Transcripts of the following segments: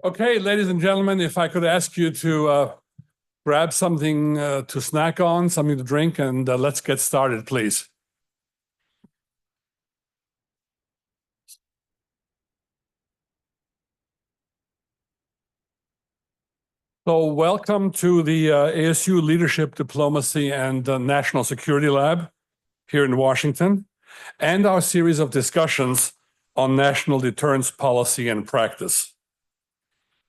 Okay, ladies and gentlemen, if I could ask you to grab something to snack on, something to drink, and let's get started, please. So welcome to the ASU Leadership, Diplomacy, and National Security Lab here in Washington, and our series of discussions on national deterrence policy and practice.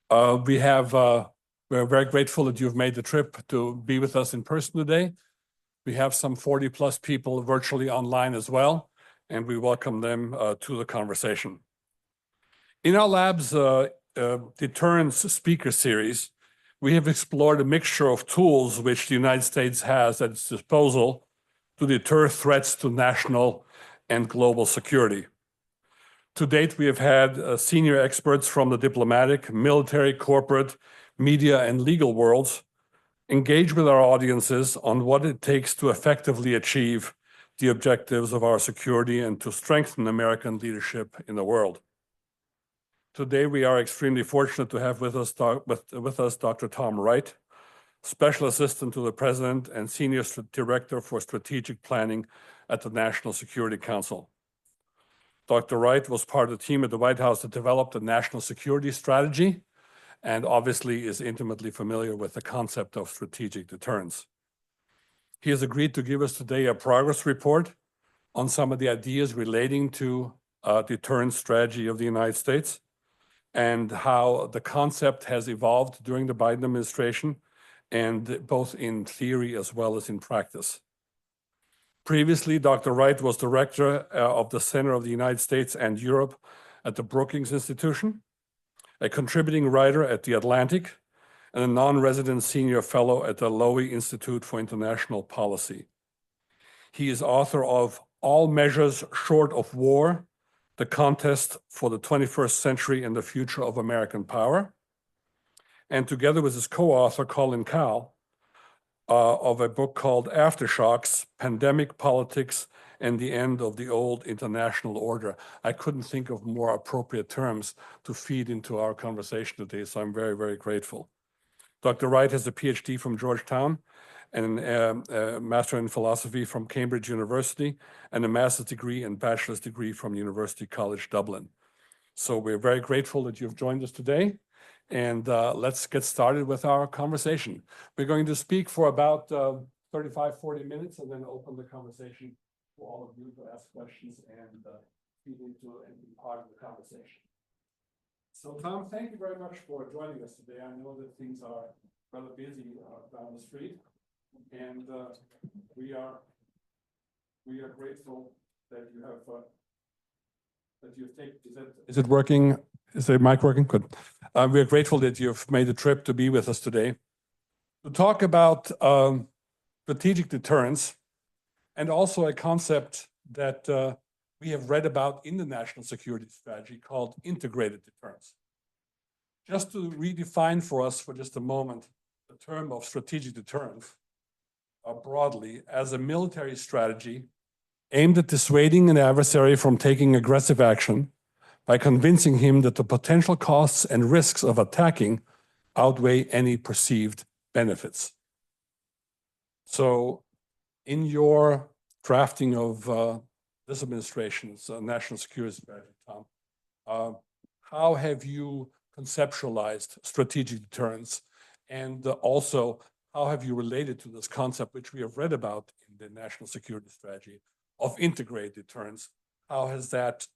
We're very grateful that you've made the trip to be with us in person today. We have some 40 plus people virtually online as well, and we welcome them to the conversation. In our lab's deterrence speaker series, we have explored a mixture of tools which the United States has at its disposal to deter threats to national and global security. To date, we have had senior experts from the diplomatic, military, corporate, media, and legal worlds engage with our audiences on what it takes to effectively achieve the objectives of our security and to strengthen American leadership in the world. Today, we are extremely fortunate to have with us Dr. Tom Wright, Special Assistant to the President and Senior Director for Strategic Planning at the National Security Council. Dr. Wright was part of the team at the White House that developed the national security strategy and obviously is intimately familiar with the concept of strategic deterrence. He has agreed to give us today a progress report on some of the ideas relating to deterrence strategy of the United States and how the concept has evolved during the Biden administration, and both in theory as well as in practice. Previously, Dr. Wright was director of the Center of the United States and Europe at the Brookings Institution, a contributing writer at The Atlantic, and a non-resident senior fellow at the Lowy Institute for International Policy. He is author of All Measures Short of War, The Contest for the 21st Century and the Future of American Power, and together with his co-author, Colin Kahl, of a book called Aftershocks, Pandemic Politics and the End of the Old International Order. I couldn't think of more appropriate terms to feed into our conversation today, so I'm very, very grateful. Dr. Wright has a PhD from Georgetown and a Master in Philosophy from Cambridge University and a master's degree and bachelor's degree from University College Dublin. So we're very grateful that you've joined us today. And let's get started with our conversation. We're going to speak for about 35, 40 minutes and then open the conversation for all of you to ask questions and feed into and be part of the conversation. So Tom, thank you very much for joining us today. I know that things are rather busy down the street, and we are grateful that you have is it working? Is the mic working? Good. We are grateful that you've made the trip to be with us today to talk about strategic deterrence and also a concept that we have read about in the national security strategy called integrated deterrence. Just to redefine for us for just a moment the term of strategic deterrence broadly as a military strategy aimed at dissuading an adversary from taking aggressive action by convincing him that the potential costs and risks of attacking outweigh any perceived benefits. So in your drafting of this administration's national security strategy, Tom, how have you conceptualized strategic deterrence? And also, how have you related to this concept, which we have read about in the national security strategy, of integrated deterrence? How has that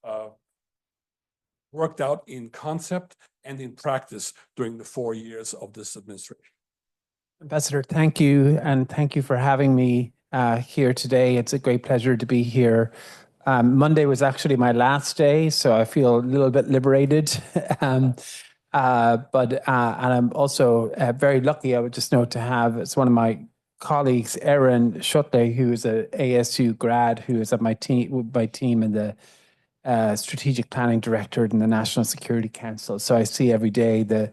worked out in concept and in practice during the 4 years of this administration? Ambassador, thank you. And thank you for having me here today. It's a great pleasure to be here. Monday was actually my last day, so I feel a little bit liberated. And I'm also very lucky, I would just note, to have as one of my colleagues, Erin Shutley, who is an ASU grad, who is at my team in the Strategic Planning Directorate in the National Security Council. So I see every day the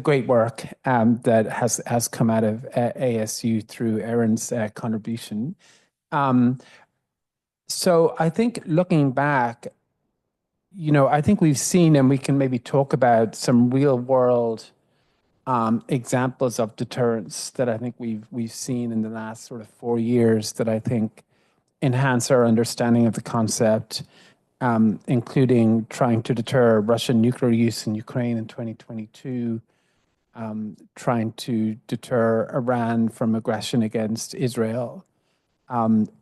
great work that has come out of ASU through Erin's contribution. So I think looking back, I think we've seen, and we can maybe talk about some real world examples of deterrence that I think we've seen in the last sort of 4 years that I think enhance our understanding of the concept, including trying to deter Russian nuclear use in Ukraine in 2022, trying to deter Iran from aggression against Israel.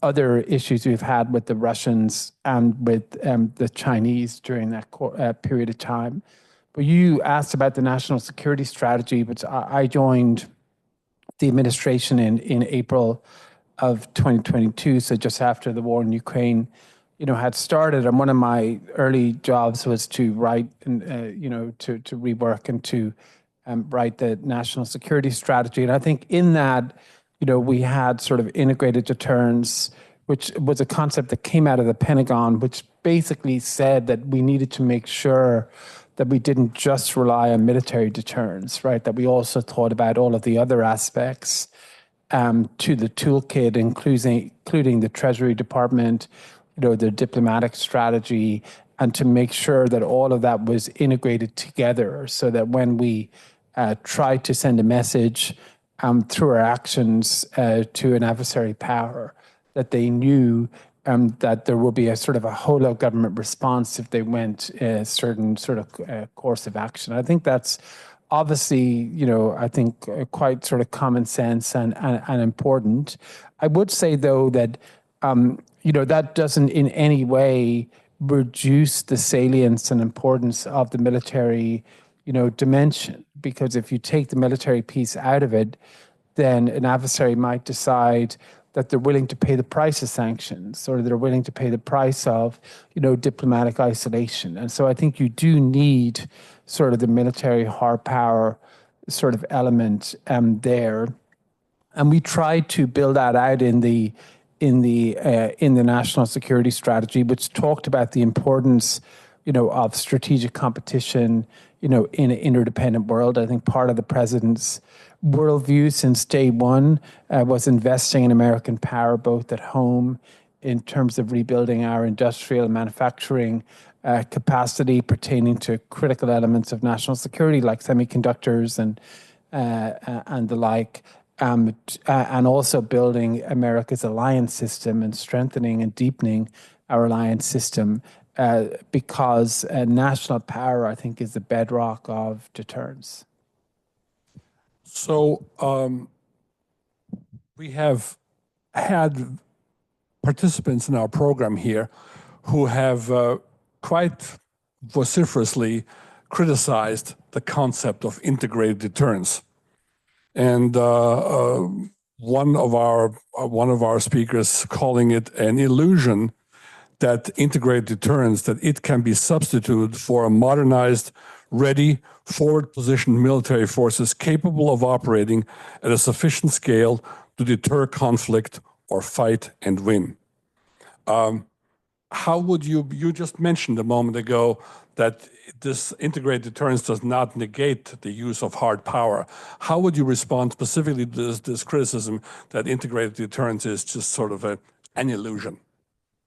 Other issues we've had with the Russians and with the Chinese during that period of time. But you asked about the national security strategy, which I joined the administration in April of 2022, so just after the war in Ukraine, had started. And one of my early jobs was to write and, to rework and to write the national security strategy. And I think in that, we had sort of integrated deterrence, which was a concept that came out of the Pentagon, which basically said that we needed to make sure that we didn't just rely on military deterrence, right? That we also thought about all of the other aspects to the toolkit, including the Treasury Department, the diplomatic strategy, and to make sure that all of that was integrated together so that when we try to send a message through our actions to an adversary power, that they knew that there will be a sort of a whole of government response if they went a certain sort of course of action. I think that's obviously, I think quite sort of common sense and important. I would say, though, that, that doesn't in any way reduce the salience and importance of the military, dimension. Because if you take the military piece out of it, then an adversary might decide that they're willing to pay the price of sanctions or they're willing to pay the price of, diplomatic isolation. And so I think you do need sort of the military hard power sort of element there. And we tried to build that out in the national security strategy, which talked about the importance, of strategic competition, in an interdependent world. I think part of the president's worldview since day one was investing in American power, both at home in terms of rebuilding our industrial and manufacturing capacity pertaining to critical elements of national security like semiconductors and the like, and also building America's alliance system and strengthening and deepening our alliance system because national power, I think, is the bedrock of deterrence. So we have had participants in our program here who have quite vociferously criticized the concept of integrated deterrence. And one of our speakers calling it an illusion that integrated deterrence, that it can be substituted for a modernized, ready, forward-positioned military forces capable of operating at a sufficient scale to deter conflict or fight and win. How would you just mentioned a moment ago that this integrated deterrence does not negate the use of hard power. How would you respond specifically to this criticism that integrated deterrence is just sort of an illusion?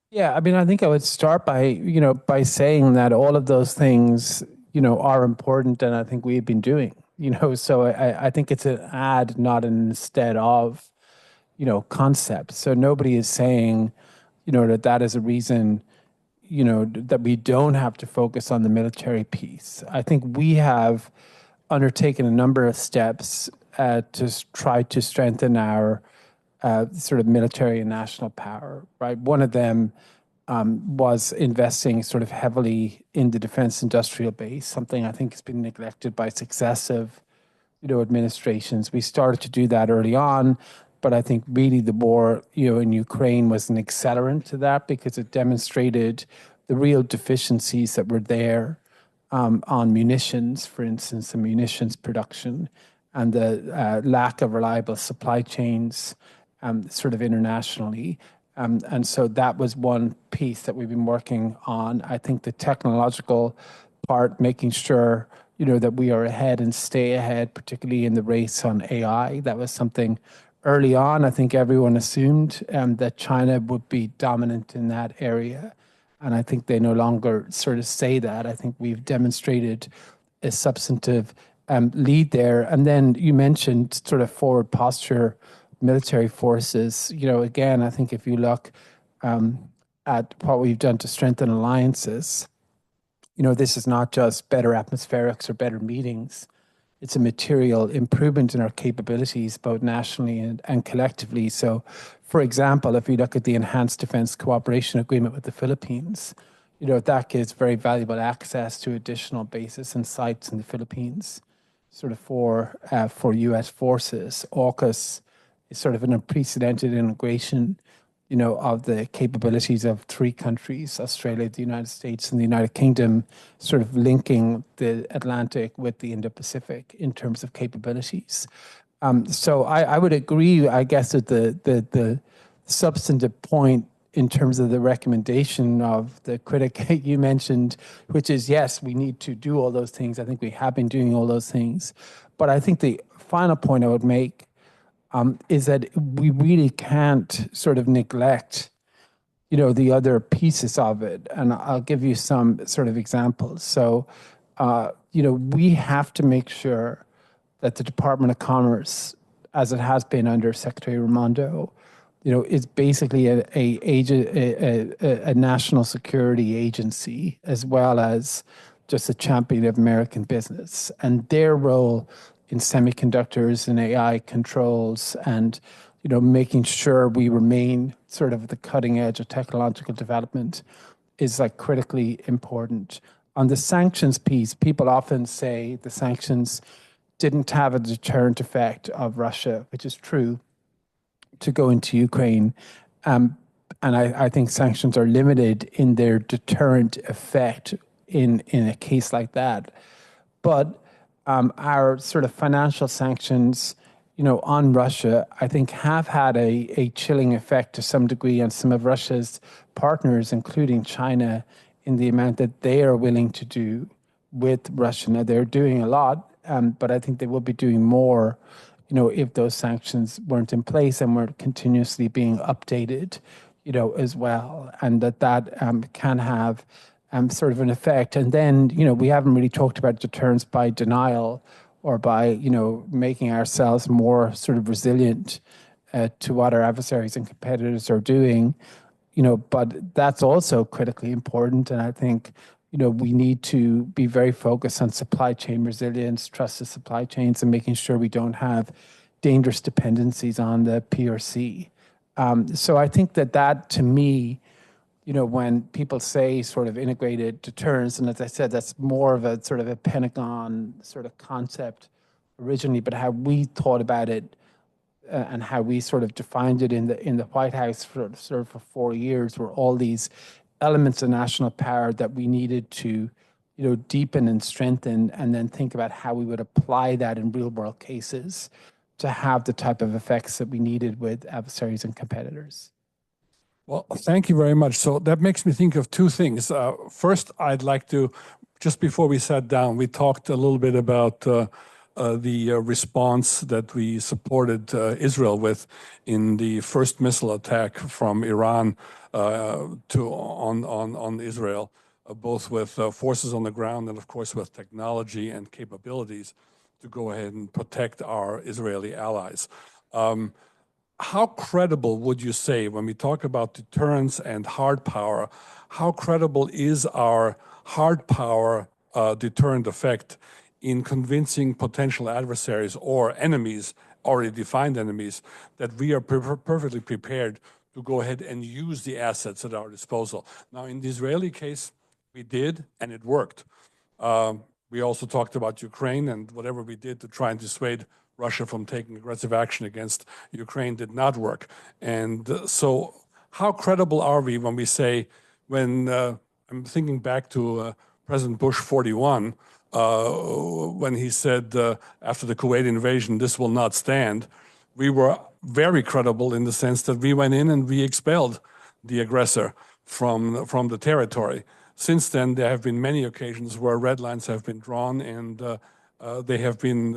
Yeah, I mean, I think I would start by, by saying that all of those things, are important, and I think we've been doing, so I think it's an add, not an instead of, concept. So nobody is saying, that is a reason, that we don't have to focus on the military piece. I think we have undertaken a number of steps to try to strengthen our sort of military and national power, right? One of them was investing sort of heavily in the defense industrial base, something I think has been neglected by successive, administrations. We started to do that early on, but I think really the war, in Ukraine was an accelerant to that because it demonstrated the real deficiencies that were there on munitions, for instance, the munitions production and the lack of reliable supply chains sort of internationally. And so that was one piece that we've been working on. I think the technological part, making sure, that we are ahead and stay ahead, particularly in the race on AI. That was something early on. I think everyone assumed that China would be dominant in that area. And I think they no longer sort of say that. I think we've demonstrated a substantive lead there. And then you mentioned sort of forward posture military forces. You know, again, I think if you look at what we've done to strengthen alliances, you know, this is not just better atmospherics or better meetings. It's a material improvement in our capabilities, both nationally and collectively. So, for example, if we look at the Enhanced Defense Cooperation Agreement with the Philippines, you know, that gives very valuable access to additional bases and sites in the Philippines, sort of for U.S. forces. AUKUS is sort of an unprecedented integration, you know, of the capabilities of three countries, Australia, the United States, and the United Kingdom, sort of linking the Atlantic with the Indo-Pacific in terms of capabilities. So I would agree, I guess, with the substantive point in terms of the recommendation of the critic you mentioned, which is, yes, we need to do all those things. I think we have been doing all those things. But I think the final point I would make is that we really can't sort of neglect, you know, the other pieces of it. And I'll give you some sort of examples. So, you know, we have to make sure that the Department of Commerce, as it has been under Secretary Raimondo, you know, is basically a national security agency as well as just a champion of American business. And their role in semiconductors and AI controls and, you know, making sure we remain sort of at the cutting edge of technological development is like critically important. On the sanctions piece, people often say the sanctions didn't have a deterrent effect of Russia, which is true, to go into Ukraine. And I think sanctions are limited in their deterrent effect in a case like that. But our sort of financial sanctions, you know, on Russia, I think have had a chilling effect to some degree on some of Russia's partners, including China, in the amount that they are willing to do with Russia. Now, they're doing a lot, but I think they will be doing more, you know, if those sanctions weren't in place and weren't continuously being updated, you know, as well. And that can have sort of an effect. And then, you know, we haven't really talked about deterrence by denial or by, you know, making ourselves more sort of resilient to what our adversaries and competitors are doing, you know, but that's also critically important. And I think, you know, we need to be very focused on supply chain resilience, trusted supply chains, and making sure we don't have dangerous dependencies on the PRC. So I think that to me, you know, when people say sort of integrated deterrence, and as I said, that's more of a sort of a Pentagon sort of concept originally, but how we thought about it and how we sort of defined it in the White House for sort of for 4 years were all these elements of national power that we needed to, you know, deepen and strengthen, and then think about how we would apply that in real world cases to have the type of effects that we needed with adversaries and competitors. Well, thank you very much. So that makes me think of two things. First, I'd like to, just before we sat down, we talked a little bit about the response that we supported Israel with in the first missile attack from Iran on Israel, both with forces on the ground and, of course, with technology and capabilities to go ahead and protect our Israeli allies. How credible would you say, when we talk about deterrence and hard power, how credible is our hard power deterrent effect in convincing potential adversaries or enemies, already defined enemies, that we are perfectly prepared to go ahead and use the assets at our disposal? Now, in the Israeli case, we did, and it worked. We also talked about Ukraine, and whatever we did to try and dissuade Russia from taking aggressive action against Ukraine did not work. And so how credible are we when we say, when I'm thinking back to President Bush 41, when he said after the Kuwait invasion, this will not stand, we were very credible in the sense that we went in and we expelled the aggressor from the territory. Since then, there have been many occasions where red lines have been drawn and they have been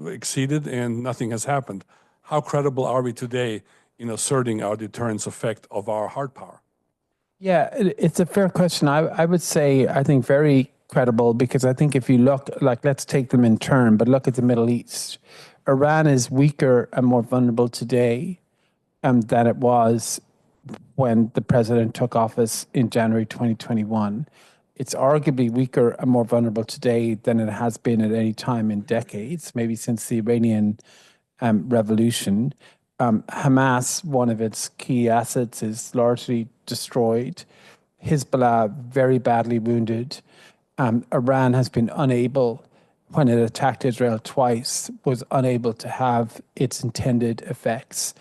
exceeded and nothing has happened. How credible are we today in asserting our deterrence effect of our hard power? Yeah, it's a fair question. I would say I think very credible because I think if you look, like, let's take them in turn, but look at the Middle East. Iran is weaker and more vulnerable today than it was when the president took office in January 2021. It's arguably weaker and more vulnerable today than it has been at any time in decades, maybe since the Iranian revolution. Hamas, one of its key assets, is largely destroyed. Hezbollah, very badly wounded. Iran has been unable, when it attacked Israel twice, was unable to have its intended effects.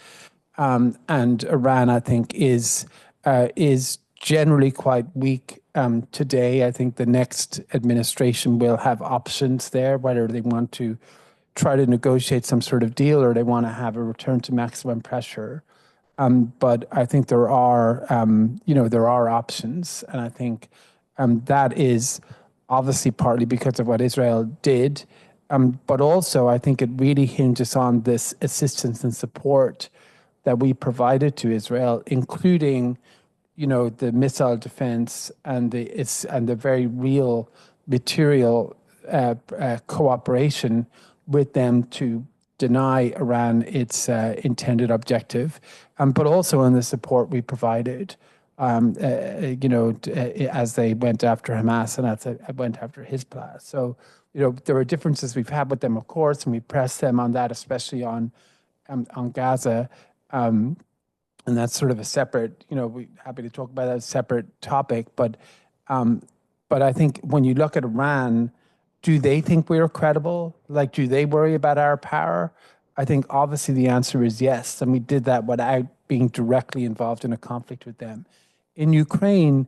And Iran, I think, is generally quite weak today. I think the next administration will have options there, whether they want to try to negotiate some sort of deal or they want to have a return to maximum pressure. But I think there are, there are options, and I think that is obviously partly because of what Israel did, but also I think it really hinges on this assistance and support that we provided to Israel, including, the missile defense and the very real material cooperation with them to deny Iran its intended objective, but also in the support we provided, as they went after Hamas and as they went after Hezbollah. So, there are differences we've had with them, of course, and we press them on that, especially on Gaza. And that's sort of a separate, we're happy to talk about that, as a separate topic. But I think when you look at Iran, do they think we're credible? Like, do they worry about our power? I think obviously the answer is yes. And we did that without being directly involved in a conflict with them. In Ukraine,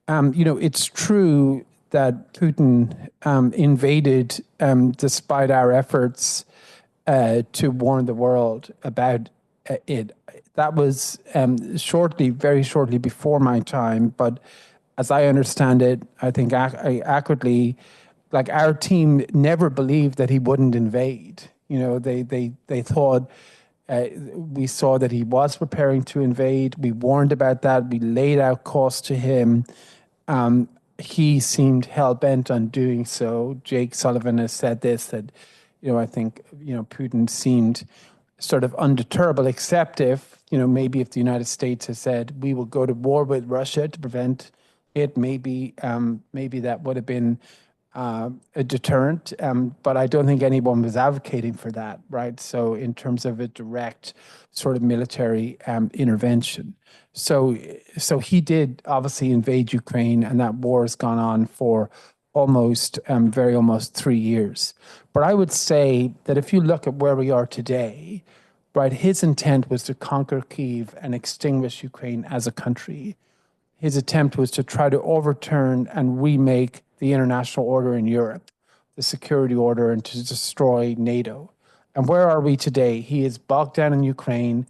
it's true that Putin invaded despite our efforts to warn the world about it. That was very shortly before my time. But as I understand it, I think accurately, like, our team never believed that he wouldn't invade. They thought we saw that he was preparing to invade. We warned about that. We laid out costs to him. He seemed hell-bent on doing so. Jake Sullivan has said this, that, I think, Putin seemed sort of undeterrable, except if, maybe if the United States has said, we will go to war with Russia to prevent it, maybe that would have been a deterrent. But I don't think anyone was advocating for that, right? So in terms of a direct sort of military intervention. So he did obviously invade Ukraine, and that war has gone on for almost 3 years. But I would say that if you look at where we are today, right, his intent was to conquer Kyiv and extinguish Ukraine as a country. His attempt was to try to overturn and remake the international order in Europe, the security order, and to destroy NATO. And where are we today? He is bogged down in Ukraine.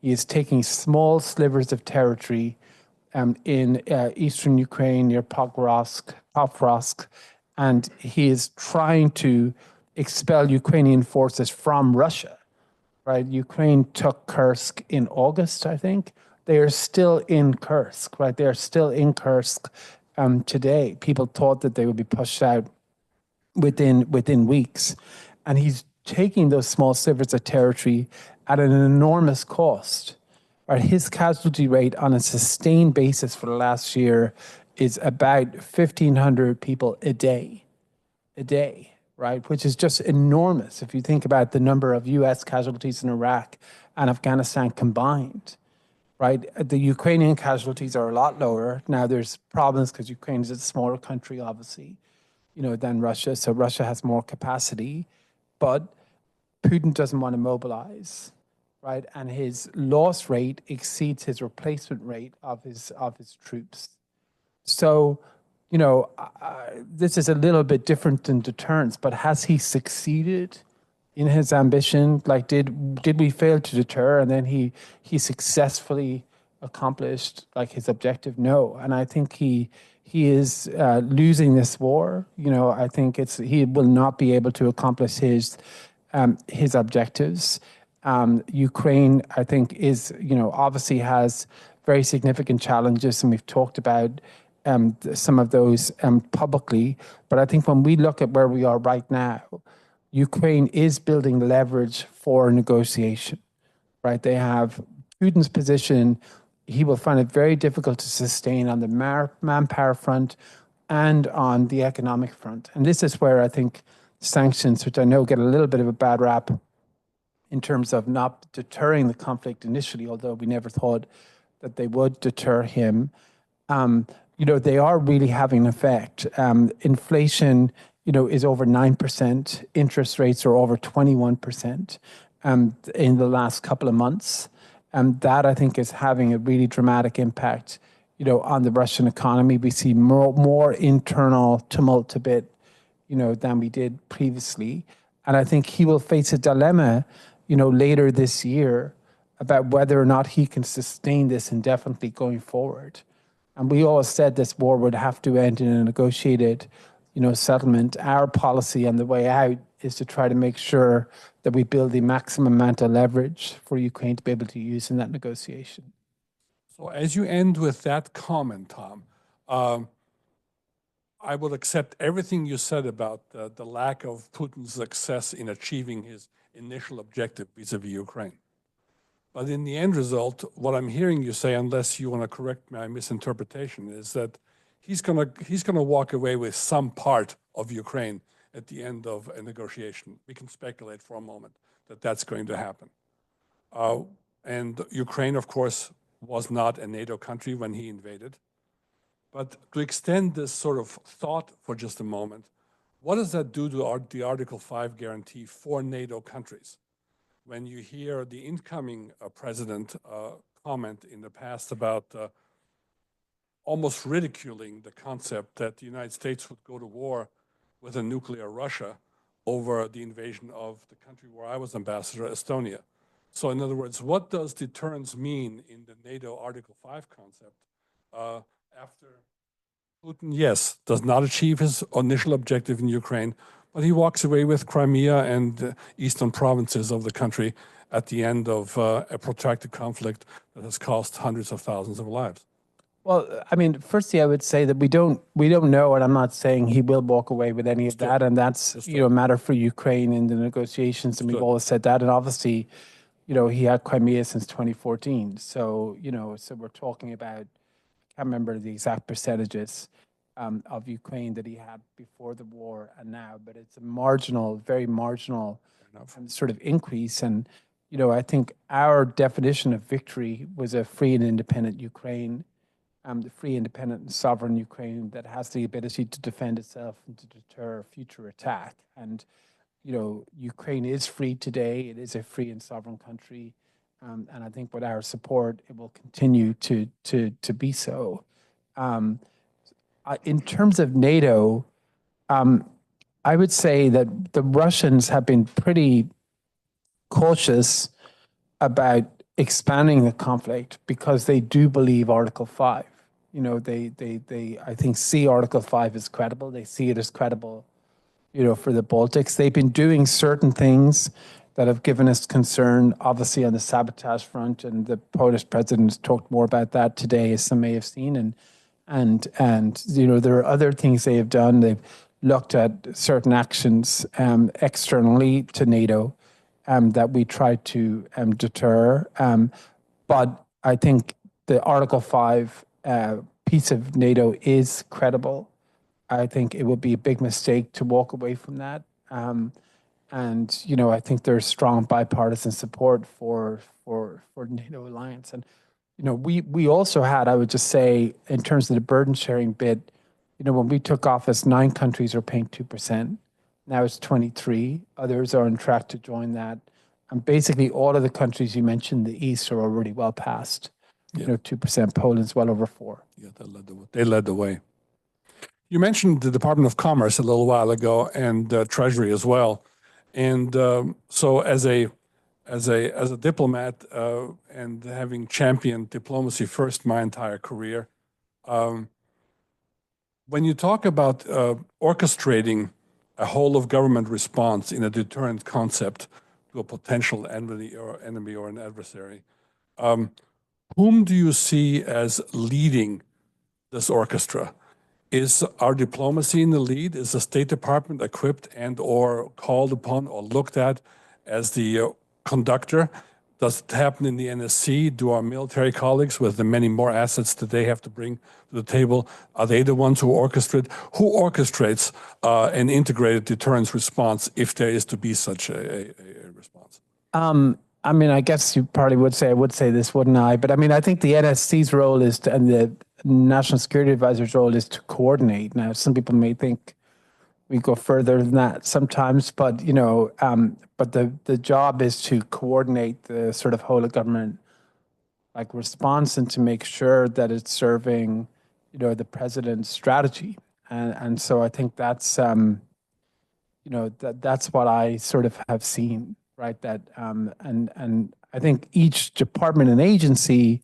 He is taking small slivers of territory in eastern Ukraine near Pokrovsk, and he is trying to expel Ukrainian forces from Russia. Right? Ukraine took Kursk in August, I think. They are still in Kursk, right? They are still in Kursk today. People thought that they would be pushed out within weeks. And he's taking those small slivers of territory at an enormous cost. Right? His casualty rate on a sustained basis for the last year is about 1,500 people a day, right? Which is just enormous if you think about the number of U.S. casualties in Iraq and Afghanistan combined, right? The Ukrainian casualties are a lot lower. Now there's problems because Ukraine is a smaller country, obviously, than Russia. So Russia has more capacity, but Putin doesn't want to mobilize, right? And his loss rate exceeds his replacement rate of his troops. So, this is a little bit different than deterrence, but has he succeeded in his ambition? Like, did we fail to deter, and then he successfully accomplished like his objective? No, and I think he is losing this war. I think he will not be able to accomplish his objectives. Ukraine, I think, is obviously has very significant challenges, and we've talked about some of those publicly. But I think when we look at where we are right now, Ukraine is building leverage for negotiation, right? They have Putin's position. He will find it very difficult to sustain on the manpower front and on the economic front. And this is where I think sanctions, which I know get a little bit of a bad rap in terms of not deterring the conflict initially, although we never thought that they would deter him, they are really having an effect. Inflation, is over 9%. Interest rates are over 21% in the last couple of months. And that, I think, is having a really dramatic impact, on the Russian economy. We see more internal tumult a bit, than we did previously. And I think he will face a dilemma, later this year about whether or not he can sustain this indefinitely going forward. And we always said this war would have to end in a negotiated, settlement. Our policy on the way out is to try to make sure that we build the maximum amount of leverage for Ukraine to be able to use in that negotiation. So as you end with that comment, Tom, I will accept everything you said about the lack of Putin's success in achieving his initial objective vis-a-vis Ukraine. But in the end result, what I'm hearing you say, unless you want to correct my misinterpretation, is that he's gonna walk away with some part of Ukraine at the end of a negotiation. We can speculate for a moment that that's going to happen. And Ukraine, of course, was not a NATO country when he invaded. But to extend this sort of thought for just a moment, what does that do to the Article 5 guarantee for NATO countries? When you hear the incoming president comment in the past about almost ridiculing the concept that the United States would go to war with a nuclear Russia over the invasion of the country where I was ambassador, Estonia. So in other words, what does deterrence mean in the NATO Article 5 concept after Putin, yes, does not achieve his initial objective in Ukraine, but he walks away with Crimea and eastern provinces of the country at the end of a protracted conflict that has cost hundreds of thousands of lives? Well, I mean, firstly, I would say that we don't know, and I'm not saying he will walk away with any of that, and that's a matter for Ukraine in the negotiations, and we've always said that. And obviously, he had Crimea since 2014, so so we're talking about, I can't remember the exact percentages of Ukraine that he had before the war and now, but it's a marginal, very marginal sort of increase. And I think our definition of victory was a free and independent Ukraine. The free, independent, and sovereign Ukraine that has the ability to defend itself and to deter future attack. And, Ukraine is free today. It is a free and sovereign country. And I think with our support, it will continue to be so. In terms of NATO, I would say that the Russians have been pretty cautious about expanding the conflict because they do believe Article 5. They I think see Article 5 as credible. They see it as credible, for the Baltics. They've been doing certain things that have given us concern, obviously on the sabotage front, and the Polish president has talked more about that today, as some may have seen. And there are other things they have done. They've looked at certain actions externally to NATO that we try to deter. But I think the Article 5 piece of NATO is credible. I think it would be a big mistake to walk away from that. And I think there's strong bipartisan support for NATO alliance. And we also had, I would just say, in terms of the burden sharing bit, when we took office, 9 countries were paying 2%. Now it's 23. Others are on track to join that. And basically all of the countries you mentioned, the East, are already well past, 2%. Poland's well over 4%. Yeah, they led the way. You mentioned the Department of Commerce a little while ago, and Treasury as well. And so as a diplomat and having championed diplomacy first my entire career, when you talk about orchestrating a whole of government response in a deterrent concept to a potential enemy or an adversary, Whom do you see as leading this orchestra? Is our diplomacy in the lead? Is the State Department equipped and or called upon or looked at as the conductor? Does it happen in the NSC? Do our military colleagues, with the many more assets that they have to bring to the table, are they the ones who orchestrate? Who orchestrates an integrated deterrence response if there is to be such a response? I mean, I guess you probably would say, I would say this, wouldn't I? But I mean, I think the NSC's role is to, and the National Security Advisor's role is to coordinate. Now, some people may think we go further than that sometimes, but but the job is to coordinate the sort of whole of government like response and to make sure that it's serving, the president's strategy. And so I think that's that's what I sort of have seen, right? That and I think each department and agency,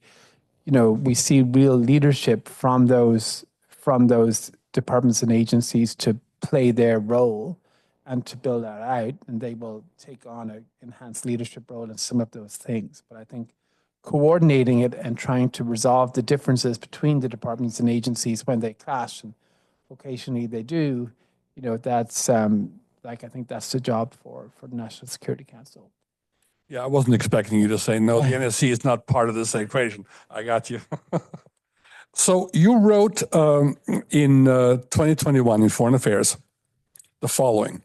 we see real leadership from those departments and agencies to play their role and to build that out, and they will take on an enhanced leadership role in some of those things. But I think coordinating it and trying to resolve the differences between the departments and agencies when they clash, and occasionally they do, that's I think that's the job for the National Security Council. Yeah, I wasn't expecting you to say no, the NSC is not part of this equation. I got you. So you wrote in 2021 in Foreign Affairs the following: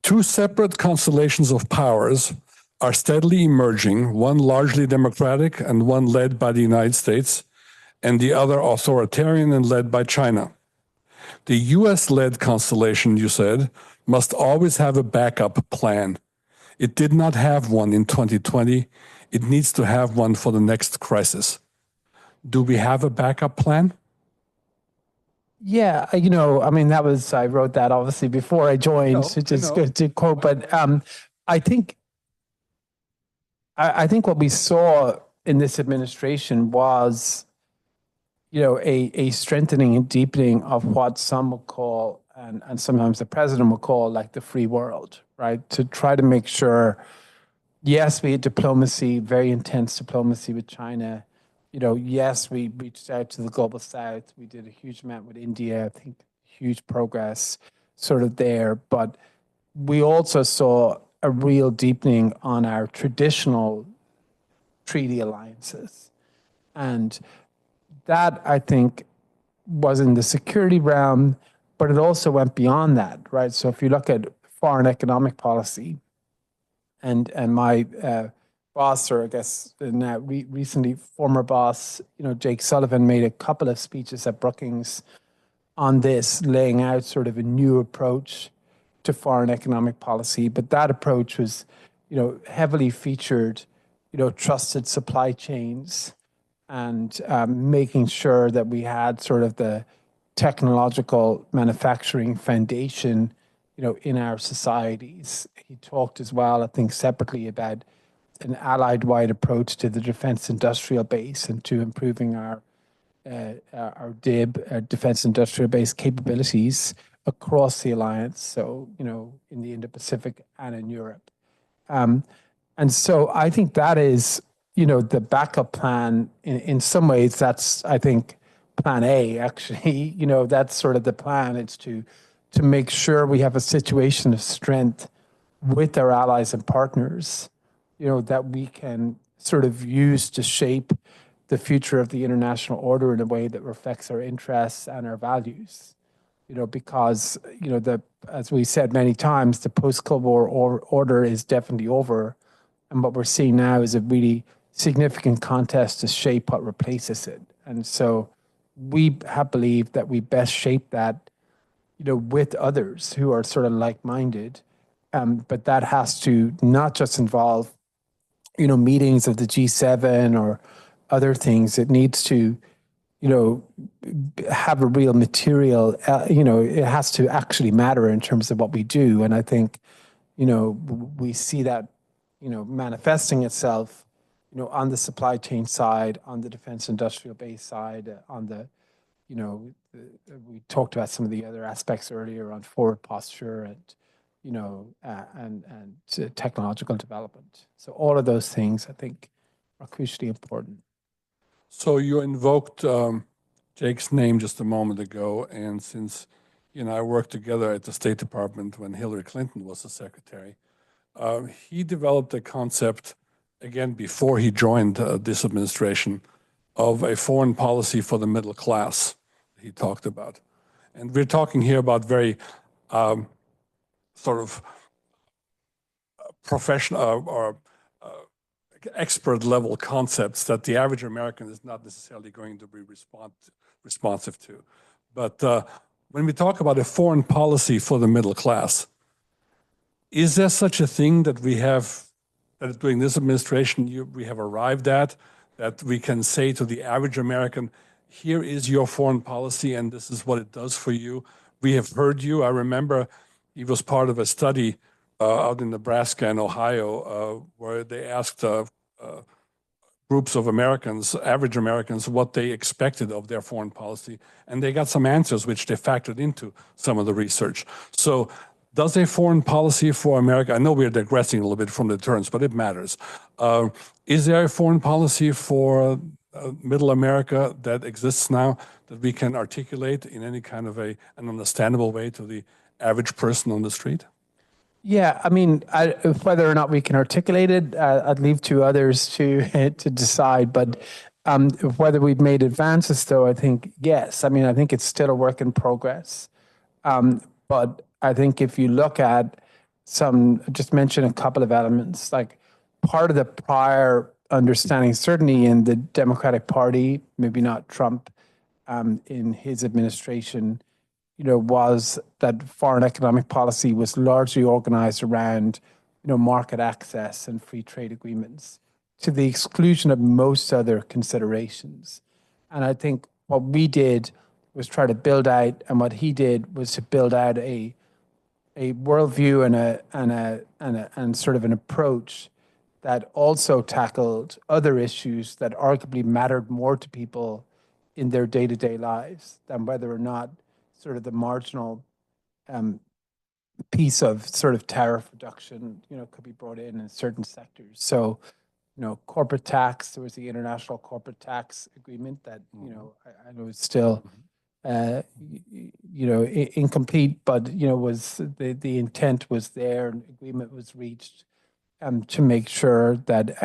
two separate constellations of powers are steadily emerging, one largely democratic and one led by the United States, and the other authoritarian and led by China. The US-led constellation, you said, must always have a backup plan. It did not have one in 2020. It needs to have one for the next crisis. Do we have a backup plan? Yeah, I mean, I wrote that obviously before I joined, which is good to quote, but I think what we saw in this administration was, a strengthening and deepening of what some would call, and sometimes the president would call, like the free world, right? To try to make sure, yes, we had diplomacy, very intense diplomacy with China. Yes, we reached out to the global south. We did a huge amount with India. I think huge progress sort of there. But we also saw a real deepening on our traditional treaty alliances. And that, I think, was in the security realm, but it also went beyond that, right? So if you look at foreign economic policy, and my boss, or I guess now recently former boss, Jake Sullivan, made a couple of speeches at Brookings on this, laying out sort of a new approach to foreign economic policy. But that approach was, heavily featured, trusted supply chains, and making sure that we had sort of the technological manufacturing foundation, in our societies. He talked as well, I think, separately about an allied-wide approach to the defense industrial base and to improving our DIB, our defense industrial base capabilities across the alliance. So, in the Indo-Pacific and in Europe. And so I think that is, the backup plan. In some ways, that's, I think, plan A, actually. That's sort of the plan. It's to make sure we have a situation of strength with our allies and partners, that we can sort of use to shape the future of the international order in a way that reflects our interests and our values. Because, as we said many times, the post-Cold War order is definitely over. And what we're seeing now is a really significant contest to shape what replaces it. And so we have believed that we best shape that, with others who are sort of like-minded. But that has to not just involve, meetings of the G7 or other things. It needs to, have a real material, it has to actually matter in terms of what we do. And I think, we see that, manifesting itself, on the supply chain side, on the defense industrial base side, on the, we talked about some of the other aspects earlier on forward posture and, and technological development. So all of those things, I think, are crucially important. So you invoked Jake's name just a moment ago, and since you and I worked together at the State Department when Hillary Clinton was the secretary, he developed a concept, again, before he joined this administration, of a foreign policy for the middle class he talked about. And we're talking here about very sort of professional or expert level concepts that the average American is not necessarily going to be responsive to. But when we talk about a foreign policy for the middle class, is there such a thing that we have, that during this administration we have arrived at, that we can say to the average American, here is your foreign policy and this is what it does for you? We have heard you. I remember he was part of a study out in Nebraska and Ohio where they asked groups of Americans, average Americans, what they expected of their foreign policy. And they got some answers which they factored into some of the research. So does a foreign policy for America, I know we're digressing a little bit from deterrence, but it matters. Is there a foreign policy for middle America that exists now that we can articulate in any kind of an understandable way to the average person on the street? Yeah, I mean, whether or not we can articulate it, I'd leave to others to to decide. But whether we've made advances, though, I think yes. I mean, I think it's still a work in progress. But I think if you look at just mention a couple of elements, like part of the prior understanding, certainly in the Democratic Party, maybe not Trump, in his administration, was that foreign economic policy was largely organized around, market access and free trade agreements to the exclusion of most other considerations. And I think what we did was try to build out, and what he did was to build out a worldview and sort of an approach that also tackled other issues that arguably mattered more to people in their day-to-day lives than whether or not sort of the marginal piece of sort of tariff reduction, could be brought in certain sectors. So, corporate tax, there was the International Corporate Tax Agreement that, I know is still, incomplete, but, was the intent was there and agreement was reached to make sure that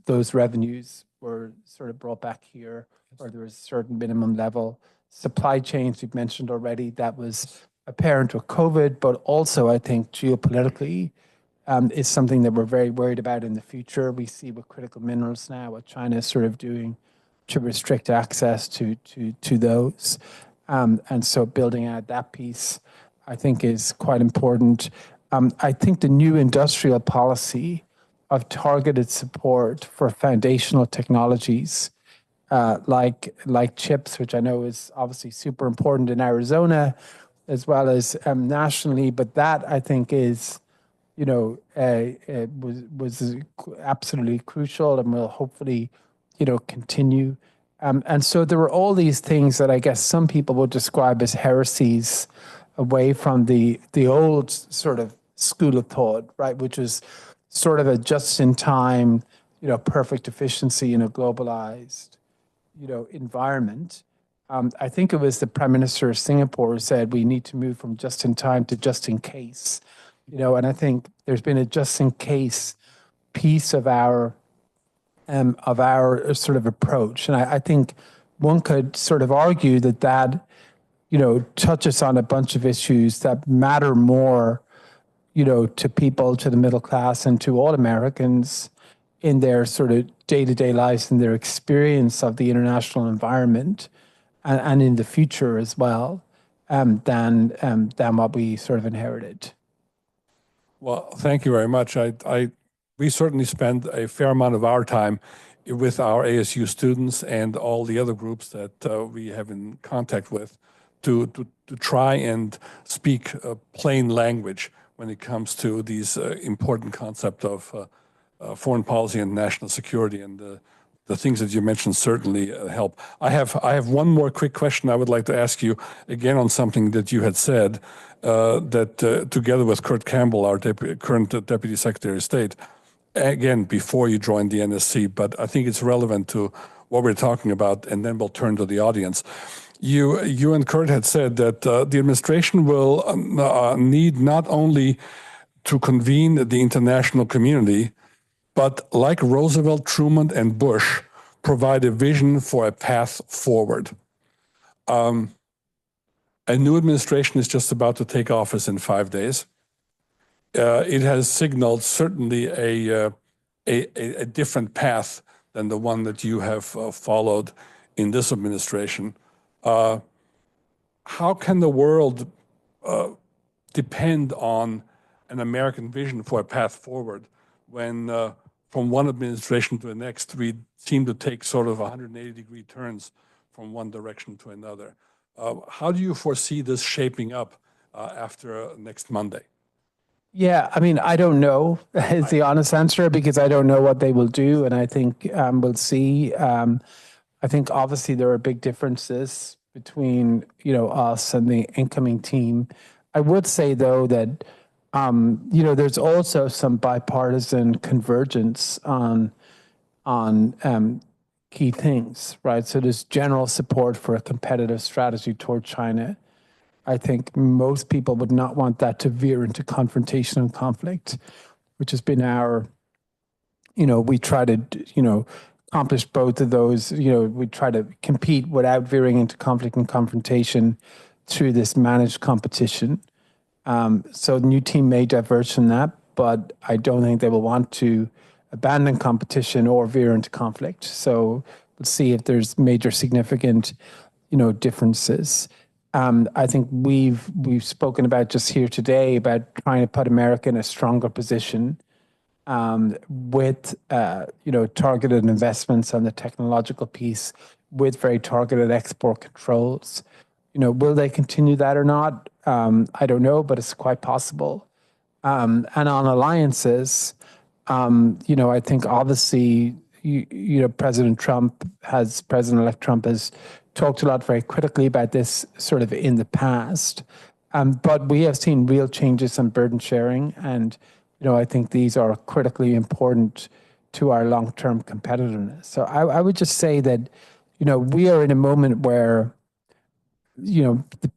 those revenues were sort of brought back here, or there was a certain minimum level. Supply chains, we've mentioned already, that was apparent with COVID, but also I think geopolitically is something that we're very worried about in the future. We see with critical minerals now what China is sort of doing to restrict access to those. And so building out that piece, I think, is quite important. I think the new industrial policy of targeted support for foundational technologies like chips, which I know is obviously super important in Arizona, as well as nationally. But that, I think, is, was absolutely crucial and will hopefully, continue. And so there were all these things that I guess some people would describe as heresies away from the old sort of school of thought, right, which is sort of a just-in-time, perfect efficiency in a globalized environment. I think it was the Prime Minister of Singapore who said we need to move from just in time to just in case. And I think there's been a just in case piece of our sort of approach. And I think one could sort of argue that touches on a bunch of issues that matter more, to people, to the middle class, and to all Americans in their sort of day-to-day lives and their experience of the international environment and in the future as well, than what we sort of inherited. Well, thank you very much. We certainly spend a fair amount of our time with our ASU students and all the other groups that we have in contact with to try and speak plain language when it comes to these important concepts of foreign policy and national security, and the things that you mentioned certainly help. I have one more quick question I would like to ask you, again on something that you had said, that together with Kurt Campbell, our current Deputy Secretary of State, again, before you joined the NSC, but I think it's relevant to what we're talking about, and then we'll turn to the audience. You and Kurt had said that the administration will need not only to convene the international community, but like Roosevelt, Truman, and Bush, provide a vision for a path forward. A new administration is just about to take office in 5 days. It has signaled certainly a different path than the one that you have followed in this administration. How can the world depend on an American vision for a path forward when from one administration to the next, we seem to take sort of 180-degree turns from one direction to another? How do you foresee this shaping up after next Monday? Yeah, I mean, I don't know is the honest answer, because I don't know what they will do. And I think we'll see. I think obviously there are big differences between, us and the incoming team. I would say, though, that, there's also some bipartisan convergence on key things, right? So there's general support for a competitive strategy toward China. I think most people would not want that to veer into confrontation and conflict, which has been our, we try to, accomplish both of those. We try to compete without veering into conflict and confrontation through this managed competition. So the new team may diverge from that, but I don't think they will want to abandon competition or veer into conflict. So we'll see if there's major significant, differences. I think we've spoken about just here today about trying to put America in a stronger position with targeted investments on the technological piece, with very targeted export controls. Will they continue that or not? I don't know, but it's quite possible. And on alliances, I think obviously, President-elect Trump has talked a lot very critically about this sort of in the past. But we have seen real changes in burden sharing. And, I think these are critically important to our long-term competitiveness. So I would just say that, we are in a moment where,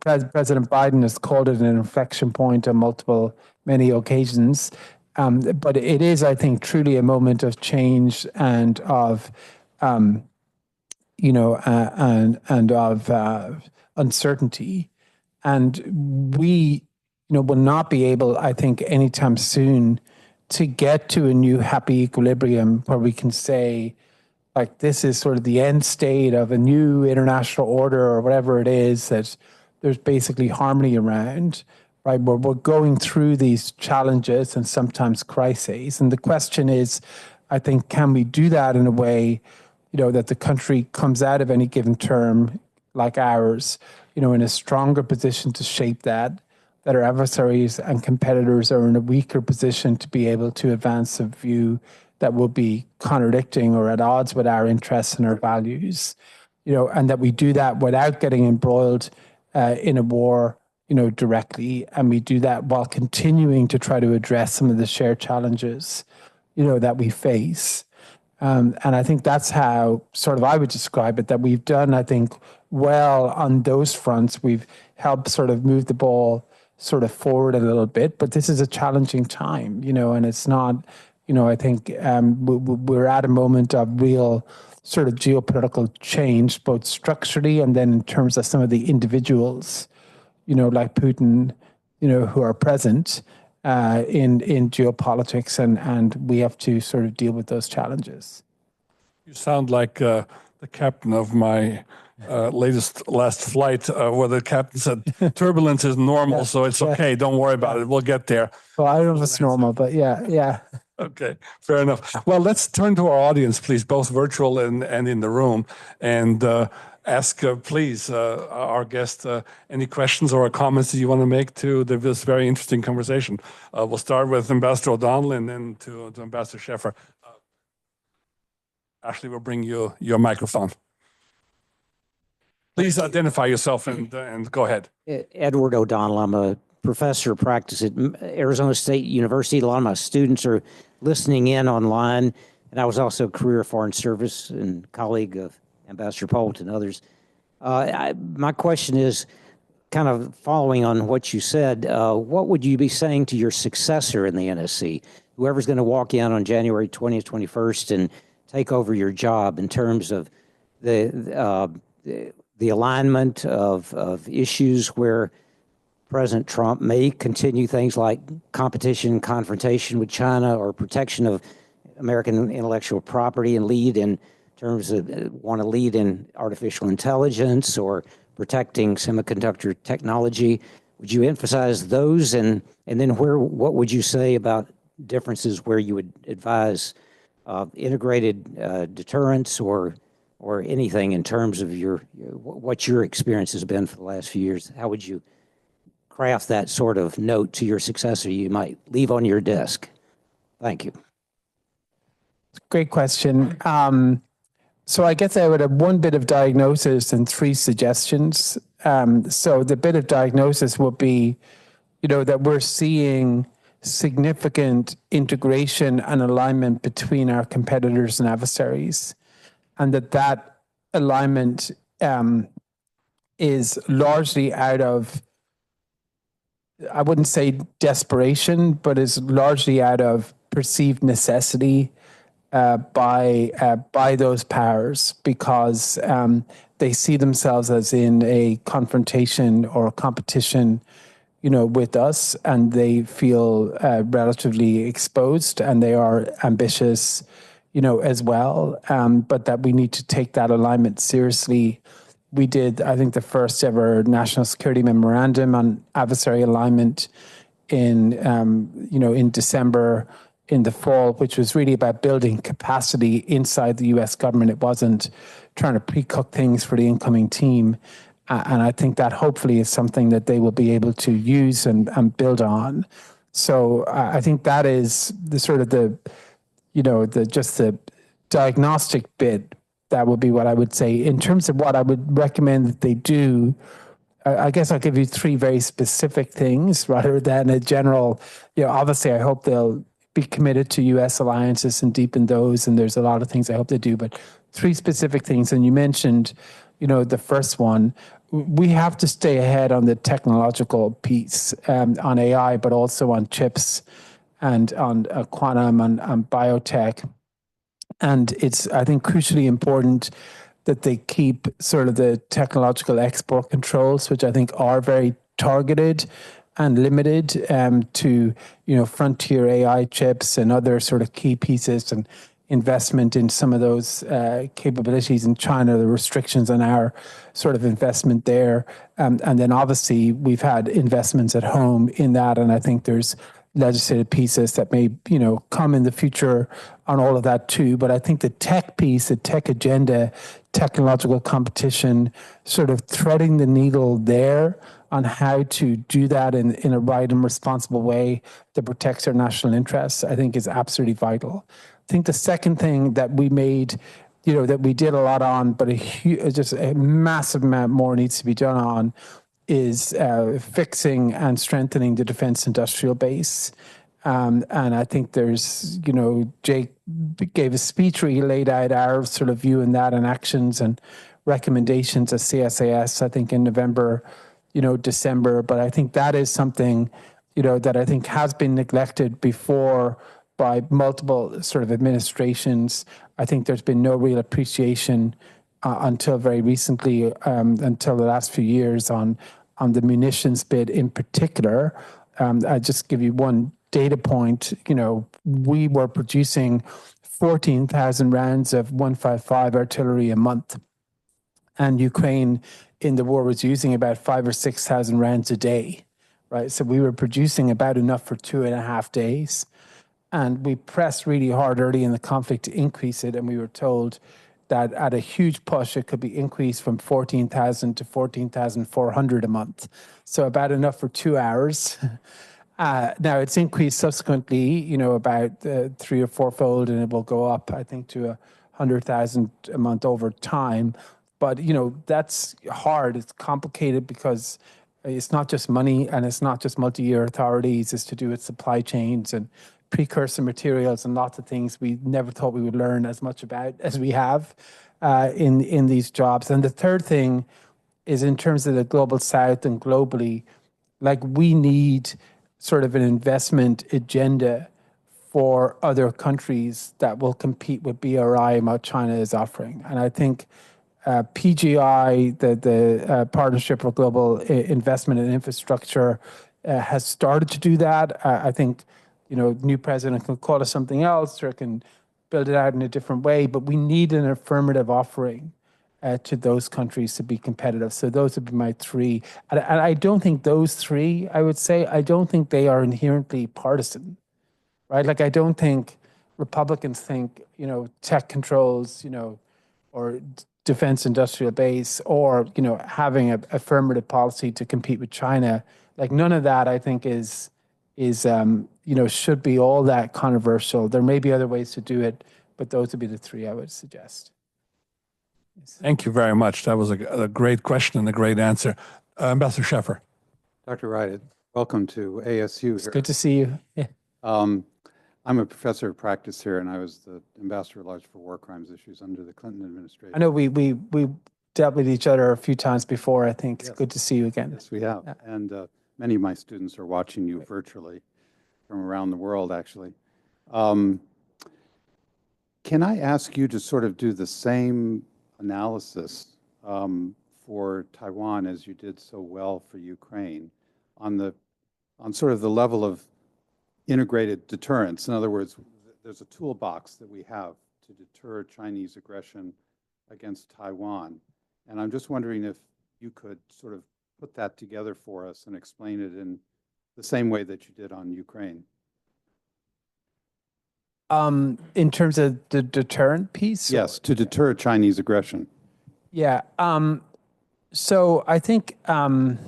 President Biden has called it an inflection point on many occasions. But it is, I think, truly a moment of change and of, and of uncertainty. And we, will not be able, I think, anytime soon to get to a new happy equilibrium where we can say, like, this is sort of the end state of a new international order or whatever it is, that there's basically harmony around, right? We're going through these challenges and sometimes crises. And the question is, I think, can we do that in a way, that the country comes out of any given term like ours, in a stronger position to shape that our adversaries and competitors are in a weaker position to be able to advance a view that will be contradicting or at odds with our interests and our values, and that we do that without getting embroiled in a war, directly. And we do that while continuing to try to address some of the shared challenges, that we face. And I think that's how sort of I would describe it, that we've done, I think, well on those fronts. We've helped sort of move the ball sort of forward a little bit, but this is a challenging time, and it's not, I think we're at a moment of real sort of geopolitical change, both structurally and then in terms of some of the individuals, like Putin, who are present in geopolitics, and we have to sort of deal with those challenges. You sound like the captain of my last flight, where the captain said turbulence is normal, so it's okay. Don't worry about it. We'll get there. Well, I don't know if it's normal, but yeah. Okay, fair enough. Well, let's turn to our audience, please, both virtual and in the room, and ask, please, our guest, any questions or comments that you want to make to this very interesting conversation. We'll start with Ambassador O'Donnell and then to Ambassador Sheffer. Ashley will bring you your microphone. Please identify yourself and go ahead. Edward O'Donnell. I'm a professor of practice at Arizona State University. A lot of my students are listening in online. and I was also a career Foreign Service and colleague of Ambassador Polt and others. My question is, kind of following on what you said, what would you be saying to your successor in the NSC, whoever's going to walk in on January 20th, 21st and take over your job in terms of the alignment of issues where President Trump may continue things like competition, confrontation with China, or protection of American intellectual property, and lead in terms of want to lead in artificial intelligence or protecting semiconductor technology. Would you emphasize those, and then what would you say about differences where you would advise integrated deterrence or anything in terms of what your experience has been for the last few years? How would you craft that sort of note to your successor you might leave on your desk? Thank you. Great question. So I guess I would have one bit of diagnosis and three suggestions. So the bit of diagnosis would be, that we're seeing significant integration and alignment between our competitors and adversaries, and that alignment is largely out of, I wouldn't say desperation, but is largely out of perceived necessity by those powers, because they see themselves as in a confrontation or a competition, with us, and they feel relatively exposed, and they are ambitious, as well. But that we need to take that alignment seriously. We did, I think, the first ever national security memorandum on adversary alignment in December, in the fall, which was really about building capacity inside the U.S. government. It wasn't trying to pre-cook things for the incoming team. And I think that hopefully is something that they will be able to use and build on. So I think that is the sort of the diagnostic bit. That would be what I would say. In terms of what I would recommend that they do, I guess I'll give you three very specific things rather than a general, obviously I hope they'll be committed to U.S. alliances and deepen those. And there's a lot of things I hope they do, but three specific things. And you mentioned, the first one, we have to stay ahead on the technological piece, on AI, but also on chips and on quantum and biotech. And it's, I think, crucially important that they keep sort of the technological export controls, which I think are very targeted and limited to, frontier AI chips and other sort of key pieces, and investment in some of those capabilities in China, the restrictions on our sort of investment there. And then obviously we've had investments at home in that, and I think there's legislative pieces that may, come in the future on all of that too. But I think the tech piece, the tech agenda, technological competition, sort of threading the needle there on how to do that in a right and responsible way that protects our national interests, I think is absolutely vital. I think the second thing that we made, that we did a lot on, but just a massive amount more needs to be done on, is fixing and strengthening the defense industrial base. And I think there's, Jake gave a speech where he laid out our sort of view in that, and actions and recommendations at CSAS, I think in November, December. But I think that is something, that I think has been neglected before by multiple sort of administrations. I think there's been no real appreciation until very recently, until the last few years on the munitions bid in particular. I'll just give you one data point. We were producing 14,000 rounds of 155 artillery a month, and Ukraine in the war was using about 5,000 or 6,000 rounds a day, right? So we were producing about enough for 2.5 days. And we pressed really hard early in the conflict to increase it, and we were told that at a huge push, it could be increased from 14,000 to 14,400 a month. So about enough for 2 hours. Now it's increased subsequently, about 3 or 4-fold, and it will go up, I think, to 100,000 a month over time. But, that's hard. It's complicated because it's not just money, and it's not just multi-year authorities. It's to do with supply chains and precursor materials and lots of things we never thought we would learn as much about as we have in these jobs. And the third thing is in terms of the global south and globally, like we need sort of an investment agenda for other countries that will compete with BRI and what China is offering. And I think PGI, the Partnership for Global Investment in Infrastructure, has started to do that. I think, new president can call it something else or can build it out in a different way, but we need an affirmative offering to those countries to be competitive. So those would be my three. And I don't think those three, I would say, I don't think they are inherently partisan, right? Like, I don't think Republicans think, tech controls, or defense industrial base, or, having a affirmative policy to compete with China. Like, none of that, I think, is should be all that controversial. There may be other ways to do it, but those would be the three I would suggest. Thank you very much. That was a great question and a great answer. Ambassador Scheffer. Dr. Wright, welcome to ASU. It's good to see you. Yeah. I'm a professor of practice here, and I was the ambassador at large for war crimes issues under the Clinton administration. I know we dealt with each other a few times before. I think it's good to see you again. Yes, we have. Yeah. And many of my students are watching you virtually from around the world, actually. Can I ask you to sort of do the same analysis for Taiwan as you did so well for Ukraine on sort of the level of integrated deterrence? In other words, there's a toolbox that we have to deter Chinese aggression against Taiwan. And I'm just wondering if you could sort of put that together for us and explain it in the same way that you did on Ukraine. In terms of the deterrent piece? Yes, to deter Chinese aggression. Yeah. So I think to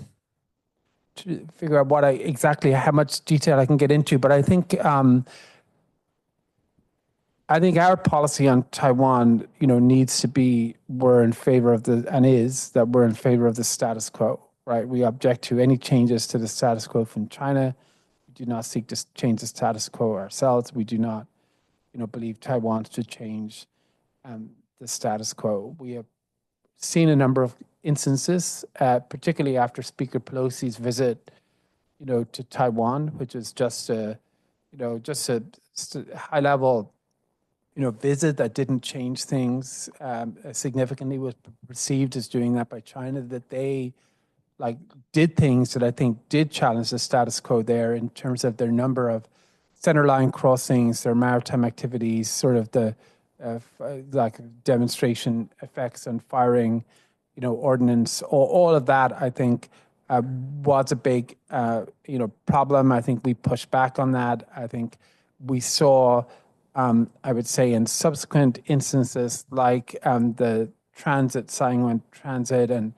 figure out how much detail I can get into, but I think our policy on Taiwan, needs to be we're in favor of the status quo, right? We object to any changes to the status quo from China. We do not seek to change the status quo ourselves. We do not, believe Taiwan should change the status quo. We have seen a number of instances, particularly after Speaker Pelosi's visit, to Taiwan, which is just a high-level, visit that didn't change things significantly, was perceived as doing that by China, that they did things that I think did challenge the status quo there in terms of their number of centerline crossings, their maritime activities, sort of the demonstration effects on firing, ordnance, all of that, I think, was a big, problem. I think we pushed back on that. I think we saw, I would say, in subsequent instances, like the Saigon Transit and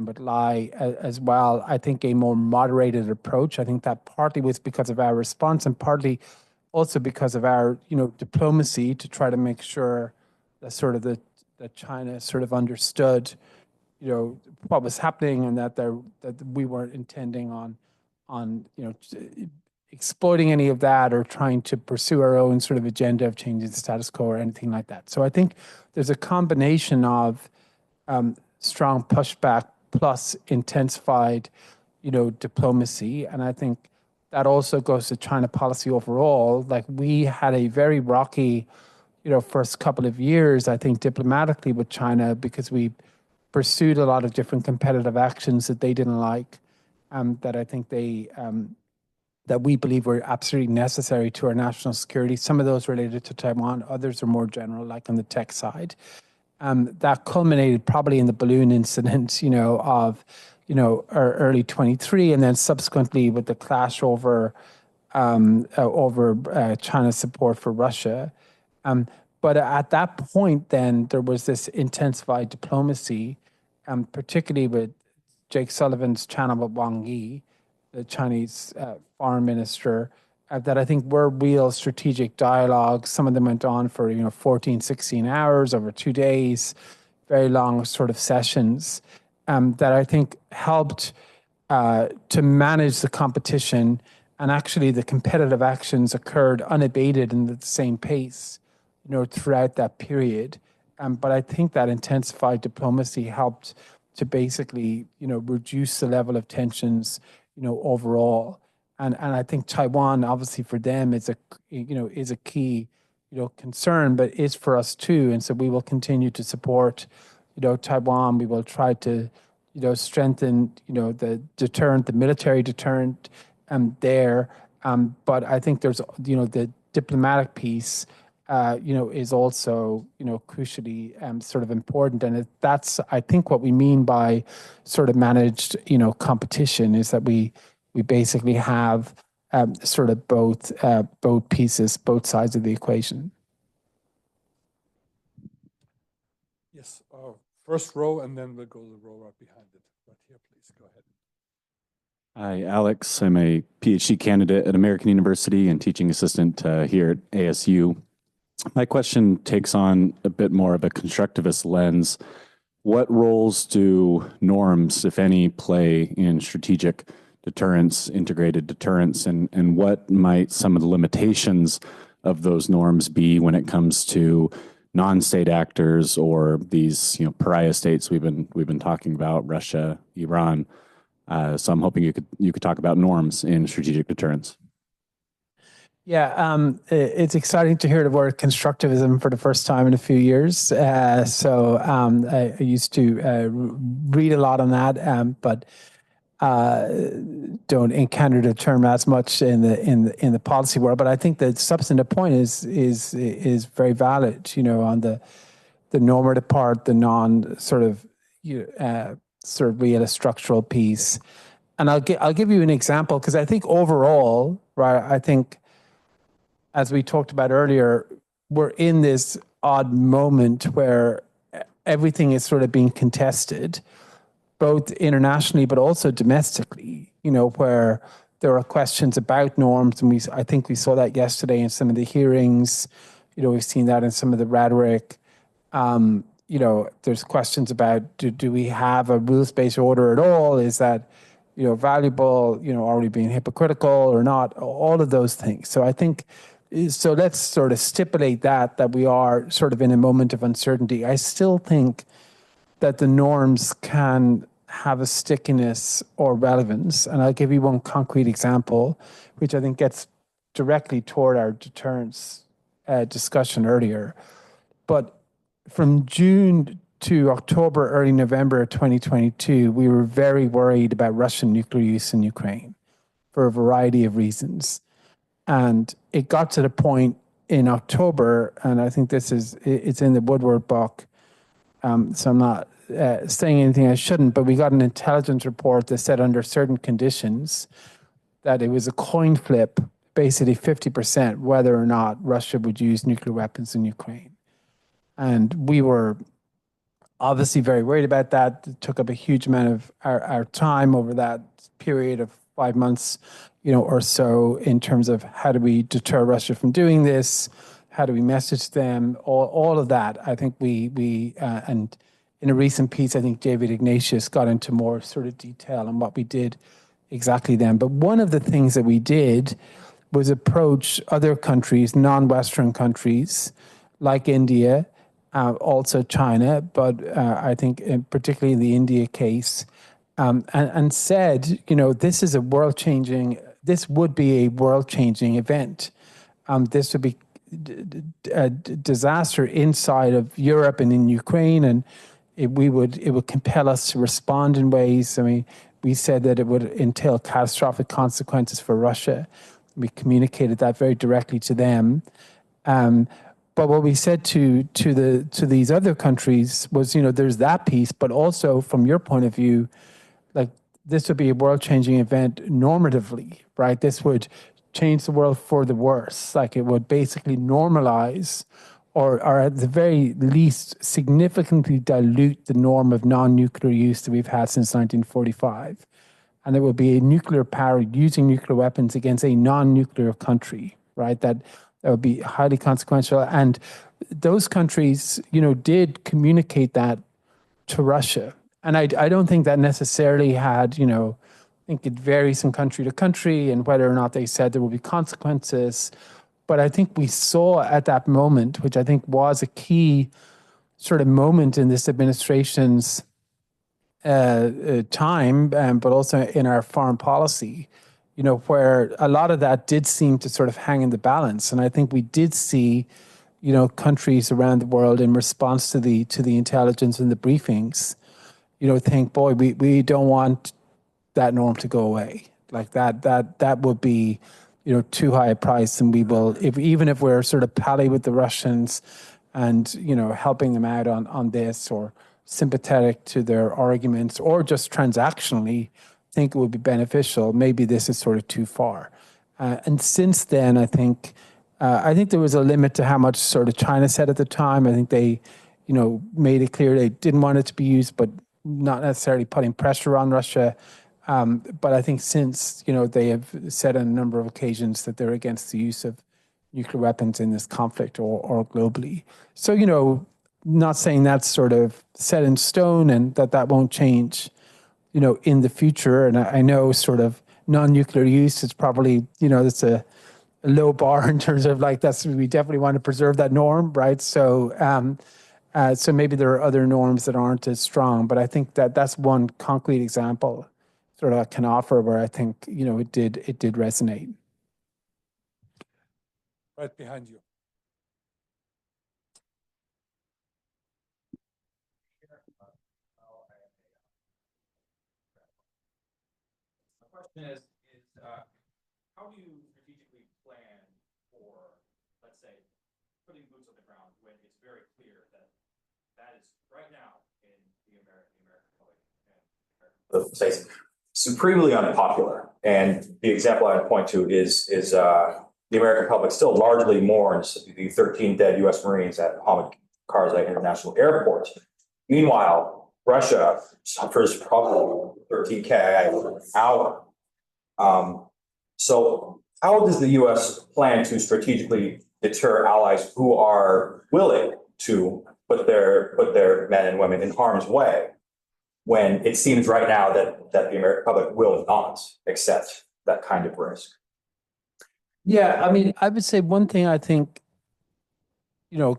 with Lai as well, I think a more moderated approach. I think that partly was because of our response and partly also because of our, diplomacy to try to make sure that that China sort of understood, what was happening and that we weren't intending on exploiting any of that or trying to pursue our own sort of agenda of changing the status quo or anything like that. So I think there's a combination of strong pushback plus intensified, diplomacy. And I think that also goes to China policy overall. Like, we had a very rocky, first couple of years, I think, diplomatically with China, because we pursued a lot of different competitive actions that they didn't like, that I think that we believe were absolutely necessary to our national security. Some of those related to Taiwan, others are more general, like on the tech side. That culminated probably in the balloon incident, of, early 23, and then subsequently with the clash over China's support for Russia. But at that point, then there was this intensified diplomacy, particularly with Jake Sullivan's channel with Wang Yi, the Chinese foreign minister, that I think were real strategic dialogues. Some of them went on for 14, 16 hours over 2 days, very long sort of sessions, that I think helped to manage the competition And actually, the competitive actions occurred unabated and at the same pace, throughout that period. But I think that intensified diplomacy helped to basically, reduce the level of tensions, overall. And I think Taiwan, obviously, for them is a key, concern, but is for us too. And so we will continue to support, Taiwan. We will try to, strengthen, the deterrent, the military deterrent, there. But I think there's, the diplomatic piece, is also, crucially sort of important. And that's, I think, what we mean by sort of managed, competition is that we basically have sort of both pieces, both sides of the equation. Yes, first row, and then we'll go to the row right behind it. Right here, please, go ahead. Hi, Alex. I'm a PhD candidate at American University and teaching assistant here at ASU. My question takes on a bit more of a constructivist lens. What roles do norms, if any, play in strategic deterrence, integrated deterrence, and what might some of the limitations of those norms be when it comes to non-state actors or these, pariah states we've been talking about, Russia, Iran? So I'm hoping you could talk about norms in strategic deterrence. Yeah, it's exciting to hear the word constructivism for the first time in a few years. I used to read a lot on that, but don't encounter the term as much in the policy world. But I think the substantive point is very valid. On the normative part, the non sort of sort of real structural piece. And I'll give you an example because I think overall, right, I think, as we talked about earlier, we're in this odd moment where everything is sort of being contested, both internationally but also domestically, where there are questions about norms. And I think we saw that yesterday in some of the hearings. We've seen that in some of the rhetoric. There's questions about, do we have a rules-based order at all? Is that, valuable? Are we being hypocritical or not? All of those things. So I think, so let's sort of stipulate that we are sort of in a moment of uncertainty. I still think that the norms can have a stickiness or relevance. And I'll give you one concrete example, which I think gets directly toward our deterrence discussion earlier. But from June to October, early November 2022, we were very worried about Russian nuclear use in Ukraine for a variety of reasons. And it got to the point in October, and I think it's in the Woodward book, so I'm not saying anything I shouldn't, but we got an intelligence report that said under certain conditions that it was a coin flip, basically 50%, whether or not Russia would use nuclear weapons in Ukraine. And we were obviously very worried about that. It took up a huge amount of our time over that period of 5 months, or so, in terms of how do we deter Russia from doing this? How do we message them? All of that. I think we and in a recent piece, I think David Ignatius got into more sort of detail on what we did exactly then. But one of the things that we did was approach other countries, non-Western countries, like India, also China, but I think particularly in the India case, and said, this is this would be a world-changing event. This would be a disaster inside of Europe and in Ukraine, and it would compel us to respond in ways. I mean, we said that it would entail catastrophic consequences for Russia. We communicated that very directly to them. But what we said to these other countries was, there's that piece, but also from your point of view, like, this would be a world-changing event normatively, right? This would change the world for the worse. Like, it would basically normalize or at the very least significantly dilute the norm of non-nuclear use that we've had since 1945. And it would be a nuclear power using nuclear weapons against a non-nuclear country, right? That would be highly consequential. And those countries, did communicate that to Russia. And I don't think that necessarily had, think it varies from country to country and whether or not they said there will be consequences. But I think we saw at that moment, which I think was a key sort of moment in this administration's time, but also in our foreign policy, where a lot of that did seem to sort of hang in the balance. And I think we did see, countries around the world in response to the intelligence and the briefings, think, boy, we don't want that norm to go away. Like that would be, too high a price, and we will, even if we're sort of pally with the Russians, and helping them out on this, or sympathetic to their arguments, or just transactionally think it would be beneficial, maybe this is sort of too far. And since then, I think there was a limit to how much sort of China said at the time. I think they, made it clear they didn't want it to be used, but not necessarily putting pressure on Russia. But I think since, they have said on a number of occasions that they're against the use of nuclear weapons in this conflict or globally. So, not saying that's sort of set in stone and that won't change, in the future. And I know sort of non-nuclear use is probably, that's a low bar in terms of like, we definitely want to preserve that norm, right? So, so maybe there are other norms that aren't as strong, but I think that's one concrete example sort of I can offer where I think, it did resonate. Right behind you. The question is how do you strategically plan for, let's say, putting boots on the ground when it's very clear that is right now in the American public and the states supremely unpopular? And the example I would point to is the American public still largely mourns the 13 dead U.S. Marines at Hamid Karzai International Airport. Meanwhile, Russia suffers probably 13 KIA an hour. So how does the U.S. plan to strategically deter allies who are willing to put their men and women in harm's way when it seems right now that the American public will not accept that kind of risk? Yeah, I mean, I would say one thing I think,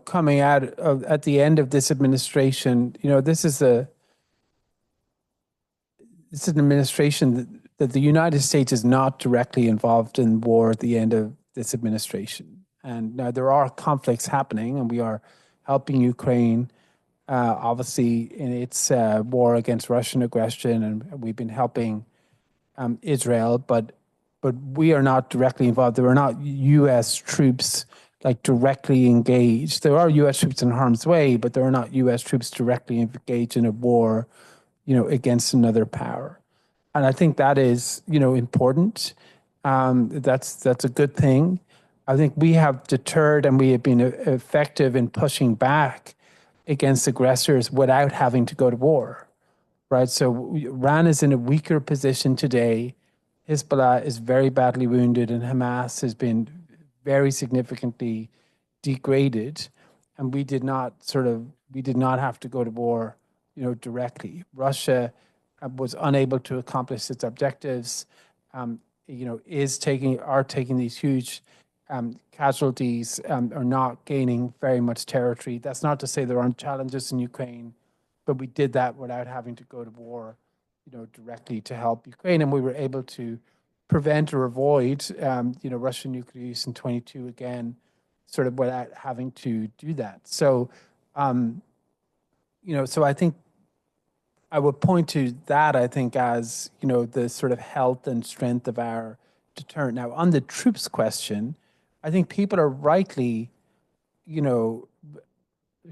coming out of at the end of this administration, this is an administration that the United States is not directly involved in war at the end of this administration. And now there are conflicts happening, and we are helping Ukraine, obviously, in its war against Russian aggression, and we've been helping Israel, but we are not directly involved. There are not U.S. troops like directly engaged. There are U.S. troops in harm's way, but there are not U.S. troops directly engaged in a war, against another power. And I think that is, important. That's a good thing. I think we have deterred and we have been effective in pushing back against aggressors without having to go to war, right? So Iran is in a weaker position today. Hezbollah is very badly wounded, and Hamas has been very significantly degraded. And we did not have to go to war, directly. Russia was unable to accomplish its objectives. Are taking these huge casualties, are not gaining very much territory. That's not to say there aren't challenges in Ukraine, but we did that without having to go to war, directly to help Ukraine, and we were able to prevent or avoid, Russian nuclear use in 22 again, sort of without having to do that. So, so I think I would point to that, I think, as, the sort of health and strength of our deterrent. Now, on the troops question, I think people are rightly,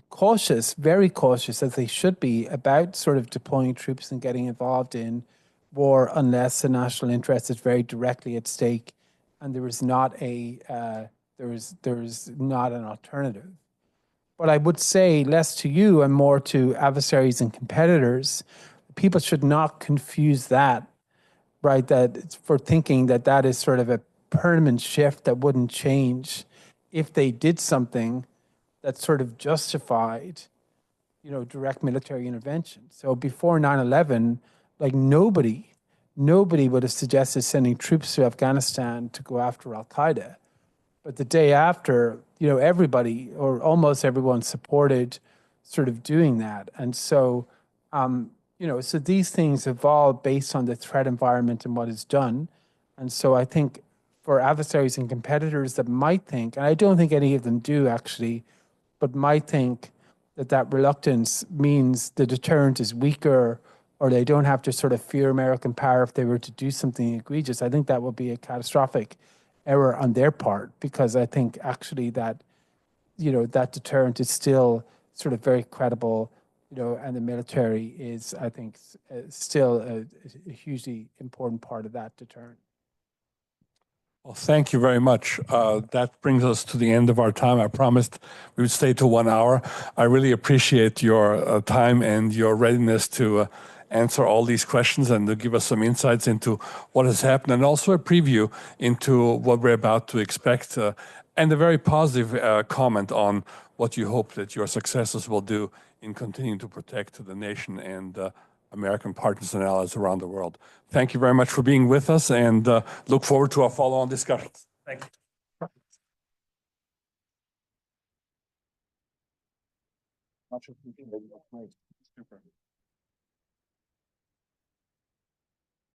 cautious, very cautious, as they should be, about sort of deploying troops and getting involved in war unless the national interest is very directly at stake and there is not not an alternative. But I would say less to you and more to adversaries and competitors, people should not confuse that, right? That it's for thinking that is sort of a permanent shift that wouldn't change if they did something that sort of justified, direct military intervention. So before 9/11, like nobody nobody would have suggested sending troops to Afghanistan to go after Al-Qaeda. But the day after, everybody or almost everyone supported sort of doing that. And so, so these things evolve based on the threat environment and what is done. And so I think for adversaries and competitors that might think, and I don't think any of them do actually, but might think that reluctance means the deterrent is weaker or they don't have to sort of fear American power if they were to do something egregious. I think that would be a catastrophic error on their part, because I think actually that, that deterrent is still sort of very credible, and the military is, I think, still a hugely important part of that deterrent. Well, thank you very much. That brings us to the end of our time. I promised we would stay to 1 hour. I really appreciate your time and your readiness to answer all these questions and to give us some insights into what has happened, and also a preview into what we're about to expect, and a very positive comment on what you hope that your successors will do in continuing to protect the nation and American partners and allies around the world. Thank you very much for being with us, and look forward to our follow-on discussions. Thank you.